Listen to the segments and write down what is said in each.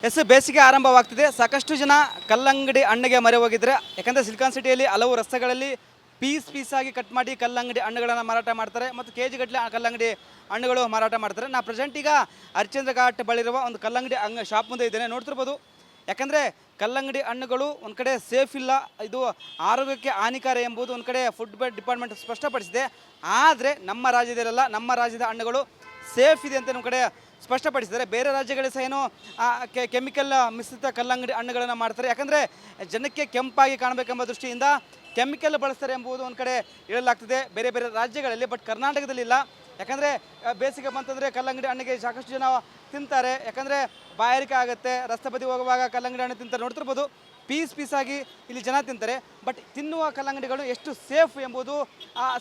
S ಬೇಸಿಗೆ ಆರಂಭವಾಗ್ತಿದೆ. ಸಾಕಷ್ಟು ಜನ ಕಲ್ಲಂಗಡಿ ಹಣ್ಣಿಗೆ ಮೊರೆ ಹೋಗಿದ್ರೆ, ಯಾಕಂದರೆ ಸಿಲಿಕಾನ್ ಸಿಟಿಯಲ್ಲಿ ಹಲವು ರಸ್ತೆಗಳಲ್ಲಿ ಪೀಸಾಗಿ ಕಟ್ ಮಾಡಿ ಕಲ್ಲಂಗಡಿ ಹಣ್ಣುಗಳನ್ನು ಮಾರಾಟ ಮಾಡ್ತಾರೆ ಮತ್ತು ಕೆ ಜಿಗಟ್ಟಲೆ ಕಲ್ಲಂಗಡಿ ಹಣ್ಣುಗಳು ಮಾರಾಟ ಮಾಡ್ತಾರೆ. ನಾ ಪ್ರೆಸೆಂಟ್ ಈಗ ಹರಿಶ್ಚಂದ್ರ ಘಾಟ್ ಬಳಿರುವ ಒಂದು ಕಲ್ಲಂಗಡಿ ಶಾಪ್ ಮುಂದೆ ಇದ್ದೇನೆ. ನೋಡ್ತಿರ್ಬೋದು, ಯಾಕಂದರೆ ಕಲ್ಲಂಗಡಿ ಹಣ್ಣುಗಳು ಒಂದು ಕಡೆ ಸೇಫ್ ಇಲ್ಲ, ಇದು ಆರೋಗ್ಯಕ್ಕೆ ಹಾನಿಕಾರ ಎಂಬುದು ಒಂದು ಕಡೆ ಫುಡ್ ಡಿಪಾರ್ಟ್ಮೆಂಟ್ ಸ್ಪಷ್ಟಪಡಿಸಿದೆ. ಆದರೆ ನಮ್ಮ ರಾಜ್ಯದಲ್ಲ, ನಮ್ಮ ರಾಜ್ಯದ ಹಣ್ಣುಗಳು ಸೇಫ್ ಇದೆ ಅಂತ ನಮ್ಮ ಕಡೆ ಸ್ಪಷ್ಟಪಡಿಸಿದ್ದಾರೆ. ಬೇರೆ ರಾಜ್ಯಗಳಲ್ಲಿ ಸಹ ಏನೋ ಕೆಮಿಕಲ್ ಮಿಶ್ರಿತ ಕಲ್ಲಂಗಡಿ ಹಣ್ಣುಗಳನ್ನು ಮಾಡ್ತಾರೆ, ಯಾಕಂದರೆ ಜನಕ್ಕೆ ಕೆಂಪಾಗಿ ಕಾಣಬೇಕೆಂಬ ದೃಷ್ಟಿಯಿಂದ ಕೆಮಿಕಲ್ ಬಳಸ್ತಾರೆ ಎಂಬುದು ಒಂದು ಕಡೆ ಹೇಳಲಾಗ್ತಿದೆ ಬೇರೆ ಬೇರೆ ರಾಜ್ಯಗಳಲ್ಲಿ. ಬಟ್ ಕರ್ನಾಟಕದಲ್ಲಿ ಇಲ್ಲ, ಯಾಕಂದರೆ ಬೇಸಿಗೆ ಬಂತಂದರೆ ಕಲ್ಲಂಗಡಿ ಹಣ್ಣಿಗೆ ಸಾಕಷ್ಟು ಜನ ತಿಂತಾರೆ, ಯಾಕಂದರೆ ಬಾಯಾರಿಕೆ ಆಗುತ್ತೆ. ರಸ್ತೆ ಬದಿ ಹೋಗುವಾಗ ಕಲ್ಲಂಗಡಿ ಹಣ್ಣು ತಿಂತಾರೆ, ನೋಡ್ತಿರ್ಬೋದು ಪೀಸಾಗಿ ಇಲ್ಲಿ ಜನ ತಿಂತಾರೆ. ಬಟ್ ತಿನ್ನುವ ಕಲ್ಲಂಗಡಿಗಳು ಎಷ್ಟು ಸೇಫ್ ಎಂಬುದು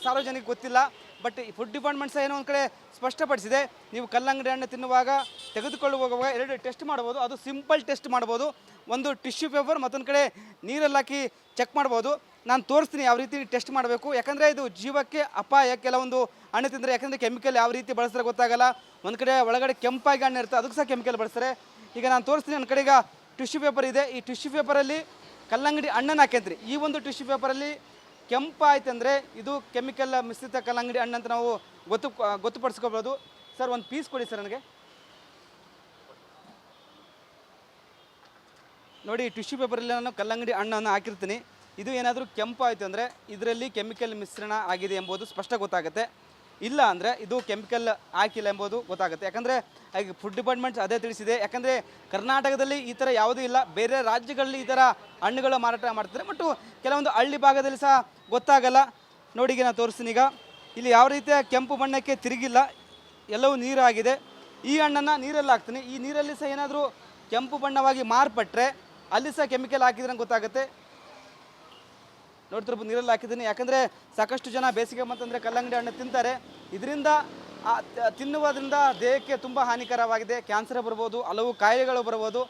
ಸಾರ್ವಜನಿಕ ಗೊತ್ತಿಲ್ಲ. ಬಟ್ ಈ ಫುಡ್ ಡಿಪಾರ್ಟ್ಮೆಂಟ್ ಸಹ ಏನೋ ಒಂದು ಕಡೆ ಸ್ಪಷ್ಟಪಡಿಸಿದೆ, ನೀವು ಕಲ್ಲಂಗಡಿ ಹಣ್ಣು ತಿನ್ನುವಾಗ ತೆಗೆದುಕೊಂಡು ಹೋಗುವಾಗ 2 ಟೆಸ್ಟ್ ಮಾಡ್ಬೋದು. ಅದು ಸಿಂಪಲ್ ಟೆಸ್ಟ್ ಮಾಡ್ಬೋದು, ಒಂದು ಟಿಶ್ಯೂ ಪೇಪರ್, ಮತ್ತೊಂದು ಕಡೆ ನೀರಲ್ಲಿ ಹಾಕಿ ಚೆಕ್ ಮಾಡ್ಬೋದು. ನಾನು ತೋರಿಸ್ತೀನಿ ಯಾವ ರೀತಿ ಟೆಸ್ಟ್ ಮಾಡಬೇಕು, ಯಾಕಂದರೆ ಇದು ಜೀವಕ್ಕೆ ಅಪಾಯ. ಕೆಲವೊಂದು ಹಣ್ಣು ತಿಂದರೆ, ಯಾಕಂದರೆ ಕೆಮಿಕಲ್ ಯಾವ ರೀತಿ ಬಳಸ್ತಾರೆ ಗೊತ್ತಾಗಲ್ಲ. ಒಂದು ಕಡೆ ಒಳಗಡೆ ಕೆಂಪಾಗಿ ಹಣ್ಣು ಇರುತ್ತೆ, ಅದಕ್ಕೆ ಸಹ ಕೆಮಿಕಲ್ ಬಳಸ್ತಾರೆ. ಈಗ ನಾನು ತೋರಿಸ್ತೀನಿ, ನನ್ನ ಕಡೆ ಈಗ ಟಿಶ್ಯೂ ಪೇಪರ್ ಇದೆ. ಈ ಟಿಶ್ಯೂ ಪೇಪರಲ್ಲಿ ಕಲ್ಲಂಗಡಿ ಹಣ್ಣನ್ನು ಹಾಕಿದ್ರಿ, ಈ ಒಂದು ಟಿಶ್ಯೂ ಪೇಪರಲ್ಲಿ ಕೆಂಪಾಯ್ತು ಅಂದರೆ ಇದು ಕೆಮಿಕಲ್ ಮಿಶ್ರಿತ ಕಲ್ಲಂಗಡಿ ಹಣ್ಣು ಅಂತ ನಾವು ಗೊತ್ತುಪಡಿಸ್ಕೋಬೋದು. ಸರ್, ಒಂದು ಪೀಸ್ ಕೊಡಿ ಸರ್ ನನಗೆ. ನೋಡಿ, ಟಿಶ್ಯೂ ಪೇಪರಲ್ಲಿ ನಾನು ಕಲ್ಲಂಗಡಿ ಹಣ್ಣನ್ನು ಹಾಕಿರ್ತೀನಿ. ಇದು ಏನಾದರೂ ಕೆಂಪು ಆಯಿತು ಅಂದರೆ ಇದರಲ್ಲಿ ಕೆಮಿಕಲ್ ಮಿಶ್ರಣ ಆಗಿದೆ ಎಂಬುದು ಸ್ಪಷ್ಟ ಗೊತ್ತಾಗುತ್ತೆ. ಇಲ್ಲ ಅಂದರೆ ಇದು ಕೆಮಿಕಲ್ ಹಾಕಿಲ್ಲ ಎಂಬುದು ಗೊತ್ತಾಗುತ್ತೆ. ಯಾಕಂದರೆ ಈಗ ಫುಡ್ ಡಿಪಾರ್ಟ್ಮೆಂಟ್ಸ್ ಅದೇ ತಿಳಿಸಿದೆ, ಯಾಕಂದರೆ ಕರ್ನಾಟಕದಲ್ಲಿ ಈ ಥರ ಯಾವುದೂ ಇಲ್ಲ, ಬೇರೆ ರಾಜ್ಯಗಳಲ್ಲಿ ಈ ಥರ ಹಣ್ಣುಗಳು ಮಾರಾಟ ಮಾಡ್ತಾರೆ. ಬಟ್ ಕೆಲವೊಂದು ಹಳ್ಳಿ ಭಾಗದಲ್ಲಿ ಸಹ ಗೊತ್ತಾಗಲ್ಲ. ನೋಡಿ, ಈಗ ನಾನು ತೋರಿಸ್ತೀನಿ. ಈಗ ಇಲ್ಲಿ ಯಾವ ರೀತಿಯ ಕೆಂಪು ಬಣ್ಣಕ್ಕೆ ತಿರುಗಿಲ್ಲ, ಎಲ್ಲವೂ ನೀರಾಗಿದೆ. ಈ ಹಣ್ಣನ್ನು ನೀರಲ್ಲಿ ಹಾಕ್ತೀನಿ, ಈ ನೀರಲ್ಲಿ ಸಹ ಏನಾದರೂ ಕೆಂಪು ಬಣ್ಣವಾಗಿ ಮಾರ್ಪಟ್ಟರೆ ಅಲ್ಲಿ ಸಹ ಕೆಮಿಕಲ್ ಹಾಕಿದ್ರೆ ಗೊತ್ತಾಗುತ್ತೆ. ನೋಡ್ತಿರ್ಬೋದು, ನೀರಲ್ಲಿ ಹಾಕಿದ್ದೀನಿ, ಯಾಕಂದರೆ ಸಾಕಷ್ಟು ಜನ ಬೇಸಿಗೆ ಬಂತಂದರೆ ಕಲ್ಲಂಗಡಿ ಹಣ್ಣು ತಿಂತಾರೆ. ಇದರಿಂದ ತಿನ್ನುವುದರಿಂದ ದೇಹಕ್ಕೆ ತುಂಬ ಹಾನಿಕರವಾಗಿದೆ. ಕ್ಯಾನ್ಸರ್ ಬರ್ಬೋದು, ಹಲವು ಕಾಯಿಲೆಗಳು ಬರ್ಬೋದು,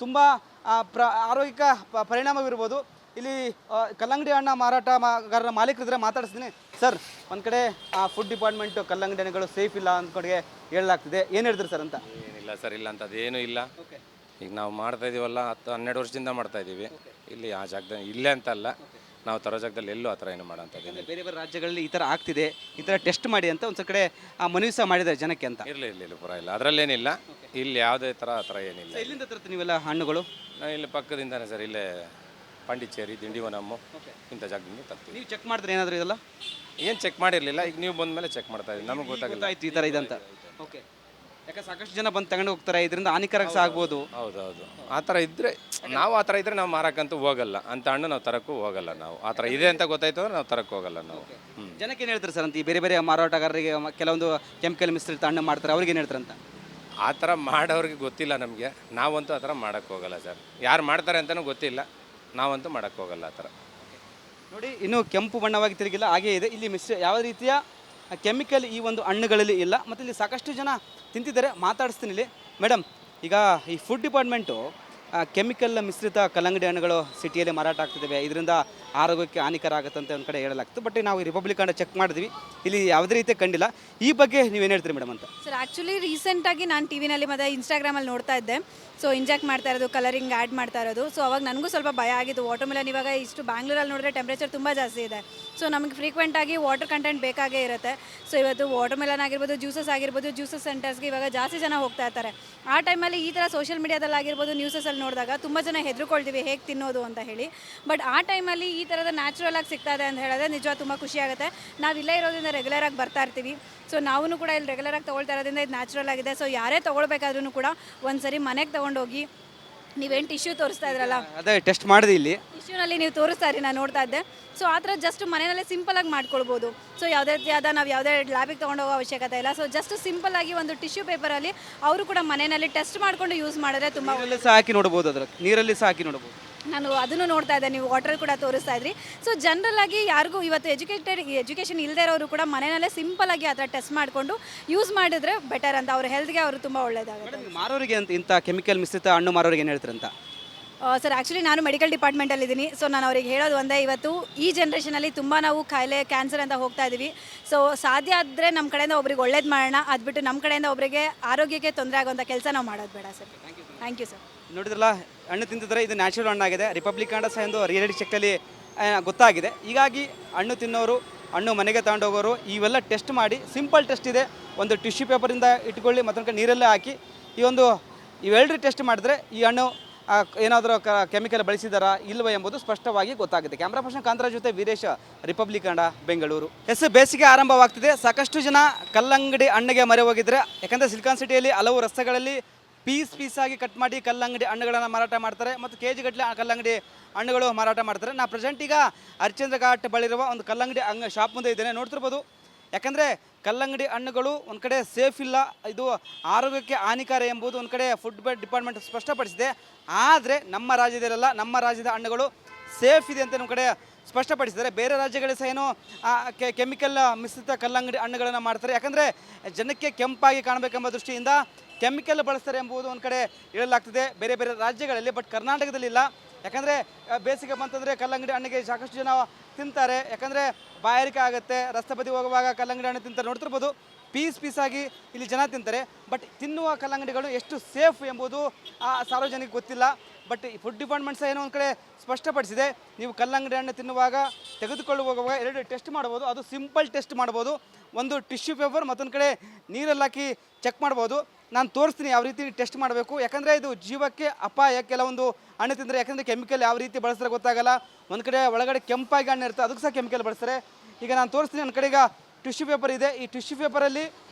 ತುಂಬ ಆರೋಗ್ಯಕ ಪರಿಣಾಮವಿರ್ಬೋದು. ಇಲ್ಲಿ ಕಲ್ಲಂಗಡಿ ಹಣ್ಣು ಮಾರಾಟಗಾರರ ಮಾಲೀಕರಿದ್ರೆ ಮಾತಾಡಿಸ್ತೀನಿ. ಸರ್, ಒಂದು ಕಡೆ ಫುಡ್ ಡಿಪಾರ್ಟ್ಮೆಂಟು ಕಲ್ಲಂಗಡಿ ಹಣ್ಣುಗಳು ಸೇಫ್ ಇಲ್ಲ ಅಂತ ಕಡೆಗೆ ಹೇಳಲಾಗ್ತಿದೆ, ಏನು ಹೇಳ್ತೀರಿ ಸರ್ ಅಂತ? ಏನಿಲ್ಲ ಸರ್, ಇಲ್ಲ ಅಂತ ಅದೇನೂ ಇಲ್ಲ. ಈಗ ನಾವು ಮಾಡ್ತಾ ಇದೀವಲ್ಲ, 10-12 ವರ್ಷದಿಂದ ಮಾಡ್ತಾ ಇದ್ದೀವಿ. ಇಲ್ಲಿ ಆ ಜಾಗದಲ್ಲಿ ಇಲ್ಲೇ ಅಂತಲ್ಲ, ನಾವು ತರೋ ಜಾಗದಲ್ಲಿ ಎಲ್ಲೂ ಆ ಥರ ಏನು ಮಾಡೋಂಥದ್ದು. ಬೇರೆ ಬೇರೆ ರಾಜ್ಯಗಳಲ್ಲಿ ಈ ಥರ ಆಗ್ತಿದೆ, ಈ ಥರ ಟೆಸ್ಟ್ ಮಾಡಿ ಅಂತ ಒಂದು ಕಡೆ ಮನವಿ ಸಹ ಮಾಡಿದ್ದಾರೆ ಜನಕ್ಕೆ ಅಂತ. ಇರಲಿ ಪುರ ಇಲ್ಲ, ಅದರಲ್ಲೇನಿಲ್ಲ. ಇಲ್ಲಿ ಯಾವುದೇ ಥರ ಆ ಥರ ಏನಿಲ್ಲ. ಎಲ್ಲಿಂದ ತರ್ತೀವಿ ನೀವೆಲ್ಲ ಹಣ್ಣುಗಳು? ನಾವು ಇಲ್ಲಿ ಪಕ್ಕದಿಂದಾನೆ ಸರ್, ಇಲ್ಲೇ ಪಾಂಡಿಚೇರಿ, ದಿண்டிವನಮ್ಮು ಇಂಥ ಜಾಗದಿಂದ ತರ್ತೀವಿ. ನೀವು ಚೆಕ್ ಮಾಡಿದ್ರೆ ಏನಾದರೂ ಇದೆಲ್ಲ? ಏನು ಚೆಕ್ ಮಾಡಿರಲಿಲ್ಲ, ಈಗ ನೀವು ಬಂದ ಮೇಲೆ ಚೆಕ್ ಮಾಡ್ತಾ ಇದ್ದೀವಿ. ನಮಗೆ ಗೊತ್ತಾಯ್ತು ಈ ಥರ ಇದೆ ಅಂತ. ಓಕೆ, ಯಾಕೆ ಸಾಕಷ್ಟು ಜನ ಬಂದು ತಗೊಂಡು ಹೋಗ್ತಾರೆ, ಇದರಿಂದ ಹಾನಿಕರ ಸಹ ಆಗ್ಬೋದು. ಹೌದು, ಆ ಥರ ಇದ್ದರೆ ನಾವು ಆ ಥರ ಇದ್ದರೆ ನಾವು ಮಾರಕ್ಕಂತೂ ಹೋಗಲ್ಲ, ಅಂತ ಹಣ್ಣು ನಾವು ತರಕ್ಕೂ ಹೋಗಲ್ಲ. ನಾವು ಆ ಥರ ಇದೆ ಅಂತ ಗೊತ್ತಾಯ್ತು ಅಂದ್ರೆ ನಾವು ತರಕ್ಕೆ ಹೋಗಲ್ಲ ನಾವು. ಜನಕ್ಕೆ ಏನು ಹೇಳ್ತಾರೆ ಸರ್ ಅಂತ? ಈ ಬೇರೆ ಬೇರೆ ಮಾರಾಟಗಾರರಿಗೆ ಕೆಲವೊಂದು ಕೆಮಿಕಲ್ ಮಿಶ್ರಿತ ಹಣ್ಣು ಮಾಡ್ತಾರೆ, ಅವ್ರಿಗೆ ಏನು ಹೇಳ್ತಾರೆ ಅಂತ? ಆ ಥರ ಮಾಡೋರಿಗೆ ಗೊತ್ತಿಲ್ಲ ನಮಗೆ, ನಾವಂತೂ ಆ ಥರ ಮಾಡೋಕ್ಕೆ ಹೋಗಲ್ಲ ಸರ್. ಯಾರು ಮಾಡ್ತಾರೆ ಅಂತಲೂ ಗೊತ್ತಿಲ್ಲ, ನಾವಂತೂ ಮಾಡೋಕ್ಕೆ ಹೋಗಲ್ಲ ಆ ಥರ. ನೋಡಿ, ಇನ್ನೂ ಕೆಂಪು ಬಣ್ಣವಾಗಿ ತಿರುಗಿಲ್ಲ, ಹಾಗೇ ಇದೆ. ಇಲ್ಲಿ ಯಾವ ರೀತಿಯ ಕೆಮಿಕಲ್ ಈ ಒಂದು ಹಣ್ಣುಗಳಲ್ಲಿ ಇಲ್ಲ. ಮತ್ತು ಇಲ್ಲಿ ಸಾಕಷ್ಟು ಜನ ತಿಂತಿದ್ದಾರೆ, ಮಾತಾಡಿಸ್ತೀನಿ ಇಲ್ಲಿ. ಮೇಡಮ್, ಈಗ ಈ ಫುಡ್ ಡಿಪಾರ್ಟ್ಮೆಂಟು ಕೆಮಿಕಲ್ ಮಿಶ್ರಿತ ಕಲ್ಲಂಗಡಿ ಹಣ್ಣುಗಳು ಸಿಟಿಯಲ್ಲಿ ಮಾರಾಟ ಆಗ್ತಿದ್ದಾವೆ, ಇದರಿಂದ ಆರೋಗ್ಯಕ್ಕೆ ಹಾನಿಕರ ಆಗುತ್ತೆ ಅಂತ ಒಂದು ಕಡೆ ಹೇಳಲಾಗ್ತದೆ. ಬಟ್ ನಾವು ಈ ರಿಪಬ್ಲಿಕ್ ಹಣ್ಣು ಚೆಕ್ ಮಾಡಿದ್ವಿ, ಇಲ್ಲಿ ಯಾವುದೇ ರೀತಿ ಕಂಡಿಲ್ಲ. ಈ ಬಗ್ಗೆ ನೀವೇನು ಹೇಳ್ತೀರಿ ಮೇಡಮ್ ಅಂತ? ಸರ್, ಆ್ಯಕ್ಚುಲಿ ರೀಸೆಂಟಾಗಿ ನಾನು ಟಿ ವಿನಲ್ಲಿ ಮತ್ತು ಇನ್ಸ್ಟಾಗ್ರಾಮಲ್ಲಿ ನೋಡ್ತಾ ಇದ್ದೆ. ಸೊ ಇಂಜೆಕ್ಟ್ ಮಾಡ್ತಾ ಇರೋದು, ಕಲರಿಂಗ್ ಆ್ಯಡ್ ಮಾಡ್ತಾ ಇರೋದು. ಸೊ ಅವಾಗ ನನಗೂ ಸ್ವಲ್ಪ ಭಯ ಆಗಿತ್ತು. ವಾಟರ್ಮೆಲನ್ ಇವಾಗ ಇಷ್ಟು ಬ್ಯಾಂಗ್ಳೂರಲ್ಲಿ ನೋಡಿದ್ರೆ ಟೆಂಪ್ರೇಚರ್ ತುಂಬ ಜಾಸ್ತಿ ಇದೆ. ಸೊ ನಮಗೆ ಫ್ರೀಕ್ವೆಂಟಾಗಿ ವಾಟರ್ ಕಂಟೆಂಟ್ ಬೇಕಾಗೇ ಇರುತ್ತೆ. ಸೊ ಇವತ್ತು ವಾಟರ್ಮೆಲನ್ ಆಗಿರ್ಬೋದು, ಜ್ಯೂಸಸ್ ಸೆಂಟರ್ಸ್ಗೆ ಇವಾಗ ಜಾಸ್ತಿ ಜನ ಹೋಗ್ತಾ ಇರ್ತಾರೆ. ಆ ಟೈಮಲ್ಲಿ ಈ ಥರ ಸೋಷಿಯಲ್ ಮೀಡಿಯಾದಲ್ಲಿ ಆಗಿರ್ಬೋದು, ನ್ಯೂಸಲ್ಲಿ ನೋಡಿದಾಗ ತುಂಬ ಜನ ಹೆದರ್ಕೊಳ್ತೀವಿ ಹೇಗೆ ತಿನ್ನೋದು ಅಂತ ಹೇಳಿ. ಬಟ್ ಆ ಟೈಮಲ್ಲಿ ಈ ಥರದ ನ್ಯಾಚುರಲ್ ಆಗಿ ಸಿಗ್ತಾ ಇದೆ ಅಂತ ಹೇಳಿದ್ರೆ ನಿಜ ತುಂಬ ಖುಷಿ ಆಗುತ್ತೆ. ನಾವು ಇಲ್ಲೇ ಇರೋದ್ರಿಂದ ರೆಗ್ಯುಲರಾಗಿ ಬರ್ತಾ ಇರ್ತೀವಿ. ಸೊ ನಾವು ಕೂಡ ಇಲ್ಲಿ ರೆಗ್ಯುಲರಾಗಿ ತೊಗೊಳ್ತಾ ಇರೋದ್ರಿಂದ ಇದು ನ್ಯಾಚುರಲ್ ಆಗಿದೆ. ಸೊ ಯಾರೇ ತೊಗೊಳ್ಬೇಕಾದ್ರೂ ಕೂಡ ಒಂದು ಸರಿ ಮನೆಗೆ ತೊಗೊಂಡೋಗಿ, ನೀವೇನು ಟಿಶ್ಯೂ ತೋರಿಸ್ತಾ ಇದ್ರಲ್ಲ, ಅದೇ ಟೆಸ್ಟ್ ಮಾಡಿದೆ, ಇಲ್ಲಿ ಟಿಶ್ಯೂನಲ್ಲಿ ನೀವು ತೋರಿಸ್ತಾ ಇರಿ, ನಾನು ನೋಡ್ತಾ ಇದ್ದೆ. ಸೊ ಆ ಥರ ಜಸ್ಟ್ ಮನೆಯಲ್ಲೇ ಸಿಂಪಲಾಗಿ ಮಾಡ್ಕೊಳ್ಬೋದು. ಸೊ ಯಾವುದೇ ನಾವು ಯಾವುದೇ ಲ್ಯಾಬಿಗೆ ತೊಗೊಂಡೋಗೋ ಅವಶ್ಯಕತೆ ಇಲ್ಲ. ಸೊ ಜಸ್ಟ್ ಸಿಂಪಲ್ಲಾಗಿ ಒಂದು ಟಿಶ್ಯೂ ಪೇಪರಲ್ಲಿ ಅವರು ಕೂಡ ಮನೆಯಲ್ಲಿ ಟೆಸ್ಟ್ ಮಾಡಿಕೊಂಡು ಯೂಸ್ ಮಾಡಿದ್ರೆ ತುಂಬ ಸಹ ಹಾಕಿ ನೋಡ್ಬೋದು, ಅದರ ನೀರಲ್ಲಿ ಸಹ ಹಾಕಿ ನೋಡ್ಬೋದು. ನಾನು ಅದನ್ನು ನೋಡ್ತಾ ಇದ್ದೆ, ನೀವು ವಾಟರ್ ಕೂಡ ತೋರಿಸ್ತಾ ಇದ್ರಿ. ಸೊ ಜನರಲ್ಲಾಗಿ ಯಾರಿಗೂ ಇವತ್ತು ಎಜುಕೇಷನ್ ಇಲ್ಲದೇ ಇರೋರು ಕೂಡ ಮನೆಯಲ್ಲೇ ಸಿಂಪಲ್ಲಾಗಿ ಆ ಥರ ಟೆಸ್ಟ್ ಮಾಡಿಕೊಂಡು ಯೂಸ್ ಮಾಡಿದ್ರೆ ಬೆಟರ್ ಅಂತ, ಅವ್ರ ಹೆಲ್ತ್ಗೆ ಅವರು ತುಂಬ ಒಳ್ಳೆಯದಾಗುತ್ತೆ. ಮಾರೋರಿಗೆ ಅಂತ ಇಂಥ ಕೆಮಿಕಲ್ ಮಿಶ್ರಿತ ಹಣ್ಣು ಮಾರೋರಿಗೆ ಏನು ಹೇಳ್ತಾರೆ ಅಂತ? ಸರ್, ಆ್ಯಕ್ಚುಲಿ ನಾನು ಮೆಡಿಕಲ್ ಡಿಪಾರ್ಟ್ಮೆಂಟಲ್ಲಿದ್ದೀನಿ. ಸೊ ನಾನು ಅವ್ರಿಗೆ ಹೇಳೋದು ಒಂದೇ, ಇವತ್ತು ಈ ಜನ್ರೇಷನಲ್ಲಿ ತುಂಬ ನಾವು ಕಾಯಿಲೆ, ಕ್ಯಾನ್ಸರ್ ಅಂತ ಹೋಗ್ತಾ ಇದ್ದೀವಿ. ಸೊ ಸಾಧ್ಯ ಆದರೆ ನಮ್ಮ ಕಡೆಯಿಂದ ಒಬ್ರಿಗೆ ಒಳ್ಳೇದು ಮಾಡೋಣ, ಅದು ಬಿಟ್ಟು ನಮ್ಮ ಕಡೆಯಿಂದ ಒಬ್ಬರಿಗೆ ಆರೋಗ್ಯಕ್ಕೆ ತೊಂದರೆ ಆಗೋಂಥ ಕೆಲಸ ನಾವು ಮಾಡೋದು ಬೇಡ ಸರ್. Thank you sir. ನೋಡಿದ್ರಲ್ಲ, ಹಣ್ಣು ತಿಂತಿದ್ರೆ ಇದು ನ್ಯಾಚುರಲ್ ಹಣ್ಣಾಗಿದೆ. ರಿಪಬ್ಲಿಕ್ ಹಣ್ಣು ಸಹ ಒಂದು ರಿಯಾಲಿಟಿ ಚೆಕ್ಕಲ್ಲಿ ಗೊತ್ತಾಗಿದೆ. ಹೀಗಾಗಿ ಹಣ್ಣು ತಿನ್ನೋರು, ಹಣ್ಣು ಮನೆಗೆ ತಗೊಂಡೋಗೋರು ಇವೆಲ್ಲ ಟೆಸ್ಟ್ ಮಾಡಿ, ಸಿಂಪಲ್ ಟೆಸ್ಟ್ ಇದೆ. ಒಂದು ಟಿಶ್ಯೂ ಪೇಪರಿಂದ ಇಟ್ಕೊಳ್ಳಿ, ಮತ್ತೊಂದು ಕಡೆ ನೀರಲ್ಲೇ ಹಾಕಿ ಇವೆರಡು ಟೆಸ್ಟ್ ಮಾಡಿದ್ರೆ ಈ ಹಣ್ಣು ಏನಾದರೂ ಕೆಮಿಕಲ್ ಬಳಸಿದಾರಾ ಇಲ್ವ ಎಂಬುದು ಸ್ಪಷ್ಟವಾಗಿ ಗೊತ್ತಾಗುತ್ತೆ. ಕ್ಯಾಮ್ರಾ ಪರ್ಸನ್ ಕಾಂತರಾಜ್ ಜೊತೆ ವೀರೇಶ, ರಿಪಬ್ಲಿಕ್ ಕನ್ನಡ, ಬೆಂಗಳೂರು. ಬೇಸಿಗೆ ಆರಂಭವಾಗ್ತಿದೆ. ಸಾಕಷ್ಟು ಜನ ಕಲ್ಲಂಗಡಿ ಹಣ್ಣಿಗೆ ಮೊರೆ ಹೋಗಿದ್ರೆ, ಯಾಕಂದರೆ ಸಿಲಿಕಾನ್ ಸಿಟಿಯಲ್ಲಿ ಹಲವು ರಸ್ತೆಗಳಲ್ಲಿ ಪೀಸ್ ಆಗಿ ಕಟ್ ಮಾಡಿ ಕಲ್ಲಂಗಡಿ ಹಣ್ಣುಗಳನ್ನು ಮಾರಾಟ ಮಾಡ್ತಾರೆ ಮತ್ತು ಕೆಜಿ ಗಟ್ಟಲೆ ಕಲ್ಲಂಗಡಿ ಹಣ್ಣುಗಳು ಮಾರಾಟ ಮಾಡ್ತಾರೆ. ನಾ ಪ್ರೆಸೆಂಟ್ ಈಗ ಹರಿಶ್ಚಂದ್ರ ಘಾಟ್ ಬಳಿರುವ ಒಂದು ಕಲ್ಲಂಗಡಿ ಶಾಪ್ ಮುಂದೆ ಇದ್ದೇನೆ. ನೋಡ್ತಿರ್ಬೋದು, ಯಾಕಂದರೆ ಕಲ್ಲಂಗಡಿ ಹಣ್ಣುಗಳು ಒಂದು ಕಡೆ ಸೇಫ್ ಇಲ್ಲ, ಇದು ಆರೋಗ್ಯಕ್ಕೆ ಹಾನಿಕಾರ ಎಂಬುದು ಒಂದು ಕಡೆ ಫುಡ್ ಡಿಪಾರ್ಟ್ಮೆಂಟ್ ಸ್ಪಷ್ಟಪಡಿಸಿದೆ. ಆದರೆ ನಮ್ಮ ರಾಜ್ಯದಲ್ಲೆಲ್ಲ, ನಮ್ಮ ರಾಜ್ಯದ ಹಣ್ಣುಗಳು ಸೇಫ್ ಇದೆ ಅಂತ ನಮ್ಮ ಕಡೆ ಸ್ಪಷ್ಟಪಡಿಸಿದ್ದಾರೆ. ಬೇರೆ ರಾಜ್ಯಗಳಲ್ಲಿ ಸಹ ಏನು ಕೆಮಿಕಲ್ ಮಿಶ್ರಿತ ಕಲ್ಲಂಗಡಿ ಹಣ್ಣುಗಳನ್ನು ಮಾಡ್ತಾರೆ. ಯಾಕಂದರೆ ಜನಕ್ಕೆ ಕೆಂಪಾಗಿ ಕಾಣಬೇಕೆಂಬ ದೃಷ್ಟಿಯಿಂದ ಕೆಮಿಕಲ್ ಬಳಸ್ತಾರೆ ಎಂಬುದು ಒಂದು ಕಡೆ ಹೇಳಲಾಗ್ತಿದೆ ಬೇರೆ ಬೇರೆ ರಾಜ್ಯಗಳಲ್ಲಿ. ಬಟ್ ಕರ್ನಾಟಕದಲ್ಲಿಲ್ಲ. ಯಾಕಂದರೆ ಬೇಸಿಗೆ ಬಂತಂದರೆ ಕಲ್ಲಂಗಡಿ ಹಣ್ಣಿಗೆ ಸಾಕಷ್ಟು ಜನ ತಿಂತಾರೆ. ಯಾಕಂದರೆ ಬಾಯಾರಿಕೆ ಆಗುತ್ತೆ, ರಸ್ತೆ ಬದಿ ಹೋಗುವಾಗ ಕಲ್ಲಂಗಡಿ ಹಣ್ಣು ತಿಂತಾರೆ. ನೋಡ್ತಿರ್ಬೋದು, ಪೀಸಾಗಿ ಇಲ್ಲಿ ಜನ ತಿಂತಾರೆ. ಬಟ್ ತಿನ್ನುವ ಕಲ್ಲಂಗಡಿಗಳು ಎಷ್ಟು ಸೇಫ್ ಎಂಬುದು ಸಾರ್ವಜನಿಕ ಗೊತ್ತಿಲ್ಲ. ಬಟ್ ಈ ಫುಡ್ ಡಿಪಾರ್ಟ್ಮೆಂಟ್ ಸಹ ಏನೋ ಒಂದು ಕಡೆ ಸ್ಪಷ್ಟಪಡಿಸಿದೆ, ನೀವು ಕಲ್ಲಂಗಡಿ ಹಣ್ಣು ತಿನ್ನುವಾಗ, ತೆಗೆದುಕೊಳ್ಳುವಾಗ ಎರಡು ಟೆಸ್ಟ್ ಮಾಡ್ಬೋದು. ಅದು ಸಿಂಪಲ್ ಟೆಸ್ಟ್ ಮಾಡ್ಬೋದು. ಒಂದು ಟಿಶ್ಯೂ ಪೇಪರ್, ಮತ್ತೊಂದು ಕಡೆ ನೀರಲ್ಲಿ ಹಾಕಿ ಚೆಕ್ ಮಾಡ್ಬೋದು. ನಾನು ತೋರಿಸ್ತೀನಿ ಯಾವ ರೀತಿ ಟೆಸ್ಟ್ ಮಾಡಬೇಕು. ಯಾಕಂದರೆ ಇದು ಜೀವಕ್ಕೆ ಅಪಾಯ. ಕೆಲವೊಂದು ಹಣ್ಣು ತಿಂದರೆ, ಯಾಕಂದರೆ ಕೆಮಿಕಲ್ ಯಾವ ರೀತಿ ಬಳಸ್ತಾರೆ ಗೊತ್ತಾಗಲ್ಲ. ಒಂದು ಕಡೆ ಒಳಗಡೆ ಕೆಂಪಾಗಿ ಹಣ್ಣು ಇರುತ್ತೆ, ಅದಕ್ಕೆ ಸಹ ಕೆಮಿಕಲ್ ಬಳಸ್ತಾರೆ. ಈಗ ನಾನು ತೋರಿಸ್ತೀನಿ. ನನ್ನ ಕಡೆ ಈಗ ಟಿಶ್ಯೂ ಪೇಪರ್ ಇದೆ. ಈ ಟಿಶ್ಯೂ ಪೇಪರಲ್ಲಿ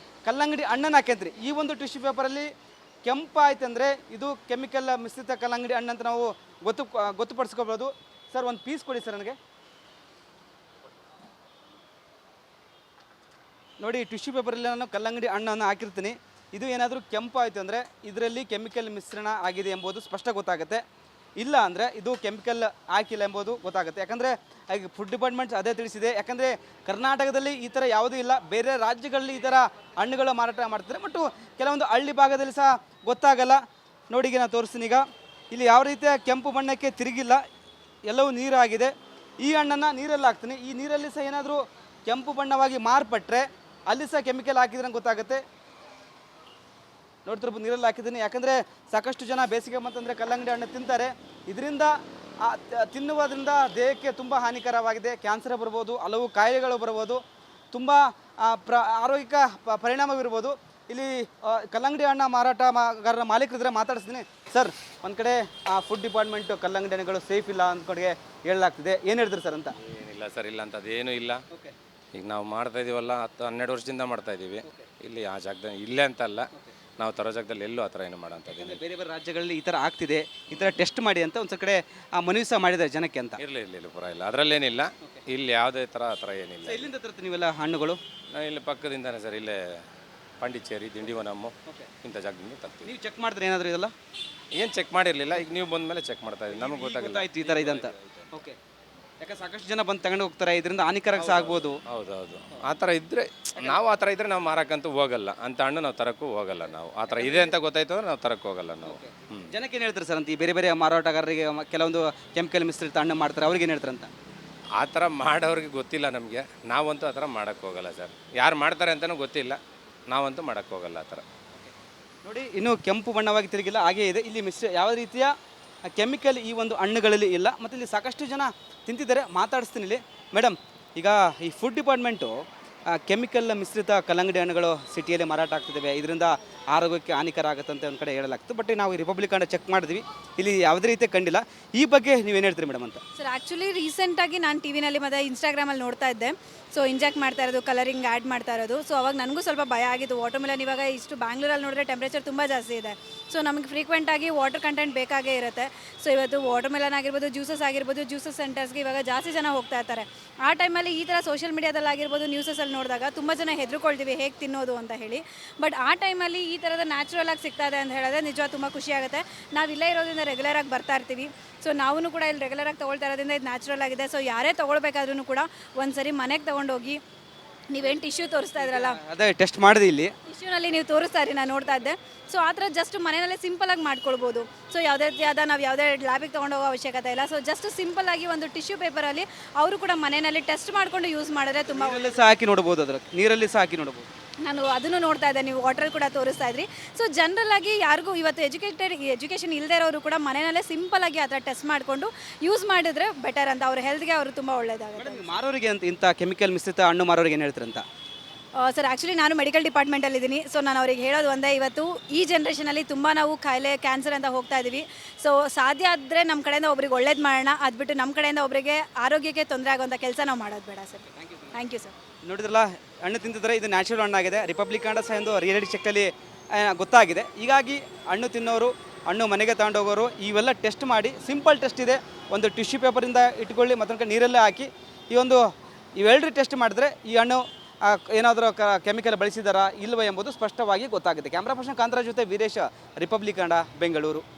ಕಲ್ಲಂಗಡಿ ಹಣ್ಣನ್ನು ಹಾಕಿದ್ರಿ. ಈ ಒಂದು ಟಿಶ್ಯೂ ಪೇಪರಲ್ಲಿ ಕೆಂಪಾಯ್ತಂದರೆ ಇದು ಕೆಮಿಕಲ್ ಮಿಶ್ರಿತ ಕಲ್ಲಂಗಡಿ ಹಣ್ಣು ಅಂತ ನಾವು ಗೊತ್ತುಪಡಿಸ್ಕೋಬೋದು. ಸರ್, ಒಂದು ಪೀಸ್ ಕೊಡಿ ಸರ್ ನನಗೆ. ನೋಡಿ, ಟಿಶ್ಯೂ ಪೇಪರಲ್ಲಿ ನಾನು ಕಲ್ಲಂಗಡಿ ಹಣ್ಣನ್ನು ಹಾಕಿರ್ತೀನಿ. ಇದು ಏನಾದರೂ ಕೆಂಪು ಆಯಿತು ಅಂದರೆ ಇದರಲ್ಲಿ ಕೆಮಿಕಲ್ ಮಿಶ್ರಣ ಆಗಿದೆ ಎಂಬುದು ಸ್ಪಷ್ಟ ಗೊತ್ತಾಗುತ್ತೆ. ಇಲ್ಲ ಅಂದರೆ ಇದು ಕೆಮಿಕಲ್ ಹಾಕಿಲ್ಲ ಎಂಬುದು ಗೊತ್ತಾಗುತ್ತೆ. ಯಾಕಂದರೆ ಈಗ ಫುಡ್ ಡಿಪಾರ್ಟ್ಮೆಂಟ್ಸ್ ಅದೇ ತಿಳಿಸಿದೆ. ಯಾಕಂದರೆ ಕರ್ನಾಟಕದಲ್ಲಿ ಈ ಥರ ಯಾವುದೂ ಇಲ್ಲ. ಬೇರೆ ರಾಜ್ಯಗಳಲ್ಲಿ ಈ ಥರ ಹಣ್ಣುಗಳು ಮಾರಾಟ ಮಾಡ್ತಾರೆ. ಮತ್ತು ಕೆಲವೊಂದು ಹಳ್ಳಿ ಭಾಗದಲ್ಲಿ ಸಹ ಗೊತ್ತಾಗಲ್ಲ. ನೋಡಿ, ಈಗ ನಾನು ತೋರಿಸ್ತೀನಿ. ಈಗ ಇಲ್ಲಿ ಯಾವ ರೀತಿಯ ಕೆಂಪು ಬಣ್ಣಕ್ಕೆ ತಿರುಗಿಲ್ಲ, ಎಲ್ಲವೂ ನೀರಾಗಿದೆ. ಈ ಹಣ್ಣನ್ನು ನೀರಲ್ಲಿ ಹಾಕ್ತೀನಿ. ಈ ನೀರಲ್ಲಿ ಸಹ ಏನಾದರೂ ಕೆಂಪು ಬಣ್ಣವಾಗಿ ಮಾರ್ಪಟ್ಟರೆ ಅಲ್ಲಿ ಸಹ ಕೆಮಿಕಲ್ ಹಾಕಿದ್ರೆ ಗೊತ್ತಾಗುತ್ತೆ. ನೋಡ್ತಿರ್ಬೋದು, ನೀರಲ್ಲಿ ಹಾಕಿದ್ದೀನಿ. ಯಾಕಂದರೆ ಸಾಕಷ್ಟು ಜನ ಬೇಸಿಗೆ ಬಂತಂದರೆ ಕಲ್ಲಂಗಡಿ ಹಣ್ಣು ತಿಂತಾರೆ. ಇದರಿಂದ ತಿನ್ನುವುದರಿಂದ ದೇಹಕ್ಕೆ ತುಂಬ ಹಾನಿಕರವಾಗಿದೆ. ಕ್ಯಾನ್ಸರ್ ಬರ್ಬೋದು, ಹಲವು ಕಾಯಿಲೆಗಳು ಬರ್ಬೋದು, ತುಂಬ ಆರೋಗ್ಯಕ ಪರಿಣಾಮವಿರ್ಬೋದು. ಇಲ್ಲಿ ಕಲ್ಲಂಗಡಿ ಹಣ್ಣು ಮಾರಾಟಗಾರರ ಮಾಲೀಕರಿದ್ರೆ ಮಾತಾಡಿಸ್ತೀನಿ. ಸರ್, ಒಂದು ಕಡೆ ಫುಡ್ ಡಿಪಾರ್ಟ್ಮೆಂಟು ಕಲ್ಲಂಗಡಿ ಹಣ್ಣುಗಳು ಸೇಫ್ ಇಲ್ಲ ಅಂದ್ಕೊಂಡಿಗೆ ಹೇಳಲಾಗ್ತಿದೆ, ಏನು ಹೇಳ್ತೀರಿ ಸರ್ ಅಂತ? ಏನಿಲ್ಲ ಸರ್, ಇಲ್ಲ ಅಂತ ಅದೇನೂ ಇಲ್ಲ. ಈಗ ನಾವು ಮಾಡ್ತಾ ಇದೀವಲ್ಲ, 10-12 ವರ್ಷದಿಂದ ಮಾಡ್ತಾ ಇದ್ದೀವಿ. ಇಲ್ಲಿ ಆ ಜಾಗದಲ್ಲಿ ಇಲ್ಲೇ ಅಂತಲ್ಲ, ನಾವು ತರೋ ಜಾಗದಲ್ಲಿ ಎಲ್ಲೂ ಆ ಥರ ಏನು ಮಾಡೋಂಥದ್ದು. ಬೇರೆ ಬೇರೆ ರಾಜ್ಯಗಳಲ್ಲಿ ಈ ಥರ ಆಗ್ತಿದೆ, ಈ ಥರ ಟೆಸ್ಟ್ ಮಾಡಿ ಅಂತ ಒಂದು ಕಡೆ ಮನವಿ ಸಹ ಮಾಡಿದ್ದಾರೆ ಜನಕ್ಕೆ ಅಂತ. ಇರಲಿ ಪರವಾಗಿಲ್ಲ, ಅದರಲ್ಲೇನಿಲ್ಲ. ಇಲ್ಲಿ ಯಾವುದೇ ಥರ ಆ ಥರ ಏನಿಲ್ಲ. ಎಲ್ಲಿಂದ ತರ್ತೀವಿ ನೀವೆಲ್ಲ ಹಣ್ಣುಗಳು? ನಾವು ಇಲ್ಲಿ ಪಕ್ಕದಿಂದಾನೆ ಸರ್, ಇಲ್ಲೇ ಪಾಂಡಿಚೇರಿ, ದಿಂಡಿವನಮ್ಮು ಇಂಥ ಜಾಗದಿಂದ ತರ್ತೀವಿ. ನೀವು ಚೆಕ್ ಮಾಡಿದ್ರೆ ಏನಾದರೂ ಇದೆಲ್ಲ ಏನು ಚೆಕ್ ಮಾಡಿರಲಿಲ್ಲ. ಈಗ ನೀವು ಬಂದ ಮೇಲೆ ಚೆಕ್ ಮಾಡ್ತಾ ಇದ್ದೀವಿ, ನಮಗೆ ಗೊತ್ತಾಯ್ತು ಈ ಥರ ಇದಂತ. ಓಕೆ, ಯಾಕೆ ಸಾಕಷ್ಟು ಜನ ಬಂದು ತಗೊಂಡು ಹೋಗ್ತಾರೆ, ಇದರಿಂದ ಹಾನಿಕರ ಸಹ ಆಗ್ಬೋದು. ಹೌದೌದು, ಆ ಥರ ಇದ್ದರೆ ನಾವು ಮಾರಕ್ಕಂತೂ ಹೋಗಲ್ಲ. ಅಂತ ಹಣ್ಣು ನಾವು ತರಕ್ಕೂ ಹೋಗಲ್ಲ. ನಾವು ಆ ಥರ ಇದೆ ಅಂತ ಗೊತ್ತಾಯ್ತು ಅಂದ್ರೆ ನಾವು ತರಕ್ಕೆ ಹೋಗಲ್ಲ ನಾವು. ಜನಕ್ಕೆ ಏನು ಹೇಳ್ತಾರೆ ಸರ್ ಅಂತ? ಈ ಬೇರೆ ಬೇರೆ ಮಾರಾಟಗಾರರಿಗೆ ಕೆಲವೊಂದು ಕೆಮಿಕಲ್ ಮಿಶ್ರಿತ ಹಣ್ಣು ಮಾಡ್ತಾರೆ, ಅವ್ರಿಗೆ ಏನು ಹೇಳ್ತಾರೆ ಅಂತ? ಆ ಥರ ಮಾಡೋರಿಗೆ ಗೊತ್ತಿಲ್ಲ ನಮಗೆ. ನಾವಂತೂ ಆ ಥರ ಮಾಡೋಕ್ಕೆ ಹೋಗಲ್ಲ ಸರ್. ಯಾರು ಮಾಡ್ತಾರೆ ಅಂತಲೂ ಗೊತ್ತಿಲ್ಲ, ನಾವಂತೂ ಮಾಡೋಕ್ಕೆ ಹೋಗಲ್ಲ ಆ ಥರ. ನೋಡಿ, ಇನ್ನೂ ಕೆಂಪು ಬಣ್ಣವಾಗಿ ತಿರುಗಿಲ್ಲ, ಹಾಗೇ ಇದೆ. ಇಲ್ಲಿ ಯಾವ ರೀತಿಯ ಕೆಮಿಕಲ್ ಈ ಒಂದು ಹಣ್ಣುಗಳಲ್ಲಿ ಇಲ್ಲ. ಮತ್ತು ಇಲ್ಲಿ ಸಾಕಷ್ಟು ಜನ ತಿಂತಿದ್ದಾರೆ. ಮಾತಾಡಿಸ್ತೀನಿ ಇಲ್ಲಿ. ಮೇಡಮ್, ಈಗ ಈ ಫುಡ್ ಡಿಪಾರ್ಟ್ಮೆಂಟು ಕೆಮಿಕಲ್ ಮಿಶ್ರಿತ ಕಲ್ಲಂಗಡಿ ಹಣ್ಣುಗಳು ಸಿಟಿಯಲ್ಲಿ ಮಾರಾಟ ಆಗ್ತಿದ್ದಾವೆ, ಇದರಿಂದ ಆರೋಗ್ಯಕ್ಕೆ ಹಾನಿಕರ ಆಗುತ್ತಂತೆ ಒಂದು ಕಡೆ ಹೇಳಲಾಗ್ತದೆ. ಬಟ್ ನಾವು ಈ ರಿಪಬ್ಲಿಕ್ ಹಣ್ಣು ಚೆಕ್ ಮಾಡಿದ್ವಿ, ಇಲ್ಲಿ ಯಾವುದೇ ರೀತಿ ಕಂಡಿಲ್ಲ. ಈ ಬಗ್ಗೆ ನೀವೇನು ಹೇಳ್ತೀರಿ ಮೇಡಮ್ ಅಂತ? ಸರ್, ಆ್ಯಕ್ಚುಲಿ ರೀಸೆಂಟಾಗಿ ನಾನು ಟಿ ವಿನಲ್ಲಿ ಮತ್ತು ಇನ್ಸ್ಟಾಗ್ರಾಮಲ್ಲಿ ನೋಡ್ತಾ ಇದ್ದೆ. ಸೊ ಇಂಜೆಕ್ಟ್ ಮಾಡ್ತಾ ಇರೋದು, ಕಲರಿಂಗ್ ಆ್ಯಡ್ ಮಾಡ್ತಾ ಇರೋದು. ಸೊ ಅವಾಗ ನನಗೂ ಸ್ವಲ್ಪ ಭಯ ಆಗಿತ್ತು. ವಾಟರ್ಮೆಲನ್ ಇವಾಗ ಇಷ್ಟು ಬ್ಯಾಂಗ್ಳೂರಲ್ಲಿ ನೋಡಿದ್ರೆ ಟೆಂಪ್ರೇಚರ್ ತುಂಬ ಜಾಸ್ತಿ ಇದೆ. ಸೊ ನಮಗೆ ಫ್ರೀಕ್ವೆಂಟಾಗಿ ವಾಟರ್ ಕಂಟೆಂಟ್ ಬೇಕಾಗೇ ಇರುತ್ತೆ. ಸೊ ಇವತ್ತು ವಾಟರ್ಮೆಲನ್ ಆಗಿರ್ಬೋದು, ಜ್ಯೂಸಸ್ ಆಗಿರ್ಬೋದು, ಜ್ಯೂಸಸ್ ಸೆಂಟರ್ಸ್ಗೆ ಇವಾಗ ಜಾಸ್ತಿ ಜನ ಹೋಗ್ತಾ ಇರ್ತಾರೆ. ಆ ಟೈಮಲ್ಲಿ ಈ ಥರ ಸೋಷಿಯಲ್ ಮೀಡಿಯಾದಲ್ಲಿ ಆಗಿರ್ಬೋದು, ನ್ಯೂಸಸಲ್ಲಿ ನೋಡಿದಾಗ ತುಂಬ ಜನ ಹೆದರ್ಕೊಳ್ತೀವಿ ಹೇಗೆ ತಿನ್ನೋದು ಅಂತ ಹೇಳಿ. ಬಟ್ ಆ ಟೈಮಲ್ಲಿ ಈ ಥರದ ನ್ಯಾಚುರಲ್ ಆಗಿ ಸಿಗ್ತಾ ಇದೆ ಅಂತ ಹೇಳಿದ್ರೆ ನಿಜವಾಗಿ ತುಂಬ ಖುಷಿ ಆಗುತ್ತೆ. ನಾವು ಇಲ್ಲೇ ಇರೋದ್ರಿಂದ ರೆಗ್ಯುಲರಾಗಿ ಬರ್ತಾ ಇರ್ತೀವಿ. ಸೊ ನಾವು ಕೂಡ ಇಲ್ಲಿ ರೆಗ್ಯುಲರಾಗಿ ತೊಗೊಳ್ತಾ ಇರೋದ್ರಿಂದ ಇದು ನ್ಯಾಚುರಲ್ ಆಗಿದೆ. ಸೊ ಯಾರೇ ತೊಗೊಳ್ಬೇಕಾದ್ರೂ ಕೂಡ ಒಂದು ಸರಿ ಮನೆಗೆ ತೊಗೊಂಡೋಗಿ, ನೀವೇನು ಟಿಶ್ಯೂ ತೋರಿಸ್ತಾ ಇದ್ರಲ್ಲ, ಅದೇ ಟೆಸ್ಟ್ ಮಾಡಿದೆ. ಇಲ್ಲಿ ಟಿಶ್ಯೂನಲ್ಲಿ ನೀವು ತೋರಿಸ್ತಾ ಇರಿ, ನಾನು ನೋಡ್ತಾ ಇದ್ದೆ. ಸೊ ಆ ಥರ ಜಸ್ಟ್ ಮನೆಯಲ್ಲೇ ಸಿಂಪಲಾಗಿ ಮಾಡ್ಕೊಳ್ಬೋದು. ಸೊ ಯಾವುದೇ ರೀತಿಯಾದ ನಾವು ಯಾವುದೇ ಲ್ಯಾಬಿಗೆ ತೊಗೊಂಡೋಗೋ ಅವಶ್ಯಕತೆ ಇಲ್ಲ. ಸೊ ಜಸ್ಟ್ ಸಿಂಪಲ್ಲಾಗಿ ಒಂದು ಟಿಶ್ಯೂ ಪೇಪರಲ್ಲಿ ಅವರು ಕೂಡ ಮನೆಯಲ್ಲಿ ಟೆಸ್ಟ್ ಮಾಡಿಕೊಂಡು ಯೂಸ್ ಮಾಡಿದ್ರೆ ತುಂಬ ನೀರಲ್ಲಿ ಸಹ ಹಾಕಿ ನೋಡ್ಬೋದು. ಅದರ ನೀರಲ್ಲಿ ಸಹ ಹಾಕಿ ನೋಡ್ಬೋದು. ನಾನು ಅದನ್ನು ನೋಡ್ತಾ ಇದ್ದೆ, ನೀವು ವಾಟ್ರಲ್ಲಿ ಕೂಡ ತೋರಿಸ್ತಾ ಇದ್ರಿ. ಸೊ ಜನರಲ್ ಆಗಿ ಯಾರಿಗೂ ಇವತ್ತು ಎಜುಕೇಷನ್ ಇಲ್ಲದೆ ಇರೋರು ಕೂಡ ಮನೆಯಲ್ಲೇ ಸಿಂಪಲ್ ಆಗಿ ಆ ಥರ ಟೆಸ್ಟ್ ಮಾಡಿಕೊಂಡು ಯೂಸ್ ಮಾಡಿದ್ರೆ ಬೆಟರ್ ಅಂತ, ಅವ್ರ ಹೆಲ್ತ್ಗೆ ಅವರು ತುಂಬ ಒಳ್ಳೇದಾಗುತ್ತೆ. ಮೇಡಮ್, ಮಾರೋರಿಗೆ ಅಂತ ಇಂಥ ಕೆಮಿಕಲ್ ಮಿಶ್ರಿತ ಹಣ್ಣು ಮಾರೋರಿಗೆ ಏನು ಹೇಳ್ತೀರಂತ? ಸರ್ ಆ್ಯಕ್ಚುಲಿ ನಾನು ಮೆಡಿಕಲ್ ಡಿಪಾರ್ಟ್ಮೆಂಟಲ್ಲಿದ್ದೀನಿ. ಸೊ ನಾನು ಅವ್ರಿಗೆ ಹೇಳೋದು ಒಂದೇ, ಇವತ್ತು ಈ ಜನ್ರೇಷನಲ್ಲಿ ತುಂಬ ನಾವು ಕಾಯಿಲೆ ಕ್ಯಾನ್ಸರ್ ಅಂತ ಹೋಗ್ತಾ ಇದ್ದೀವಿ. ಸೊ ಸಾಧ್ಯ ಆದರೆ ನಮ್ಮ ಕಡೆಯಿಂದ ಒಬ್ರಿಗೆ ಒಳ್ಳೇದು ಮಾಡೋಣ, ಅದ್ಬಿಟ್ಟು ನಮ್ಮ ಕಡೆಯಿಂದ ಒಬ್ಬರಿಗೆ ಆರೋಗ್ಯಕ್ಕೆ ತೊಂದರೆ ಆಗೋಂಥ ಕೆಲಸ ನಾವು ಮಾಡೋದು ಬೇಡ ಸರ್. Thank you sir. ನೋಡಿದ್ರಲ್ಲ, ಹಣ್ಣು ತಿಂತಿದ್ರೆ ಇದು ನ್ಯಾಚುರಲ್ ಹಣ್ಣಾಗಿದೆ. ರಿಪಬ್ಲಿಕ್ ಹಣ್ಣು ಸಹ ಎಂದು ರಿಯಾಲಿಟಿ ಚೆಕ್ಕಲ್ಲಿ ಗೊತ್ತಾಗಿದೆ. ಹೀಗಾಗಿ ಹಣ್ಣು ತಿನ್ನೋರು, ಹಣ್ಣು ಮನೆಗೆ ತಗೊಂಡೋಗೋರು ಇವೆಲ್ಲ ಟೆಸ್ಟ್ ಮಾಡಿ, ಸಿಂಪಲ್ ಟೆಸ್ಟ್ ಇದೆ, ಒಂದು ಟಿಶ್ಯೂ ಪೇಪರಿಂದ ಇಟ್ಕೊಳ್ಳಿ, ಮತ್ತು ನೀರಲ್ಲೇ ಹಾಕಿ ಇವೆರಡು ಟೆಸ್ಟ್ ಮಾಡಿದ್ರೆ ಈ ಹಣ್ಣು ಏನಾದರೂ ಕೆಮಿಕಲ್ ಬಳಸಿದಾರಾ ಇಲ್ವ ಎಂಬುದು ಸ್ಪಷ್ಟವಾಗಿ ಗೊತ್ತಾಗುತ್ತೆ. ಕ್ಯಾಮ್ರಾ ಪರ್ಸನ್ ಕಾಂತರಾಜ್ ಜೊತೆ ವೀರೇಶ, ರಿಪಬ್ಲಿಕ್ ಕನ್ನಡ, ಬೆಂಗಳೂರು.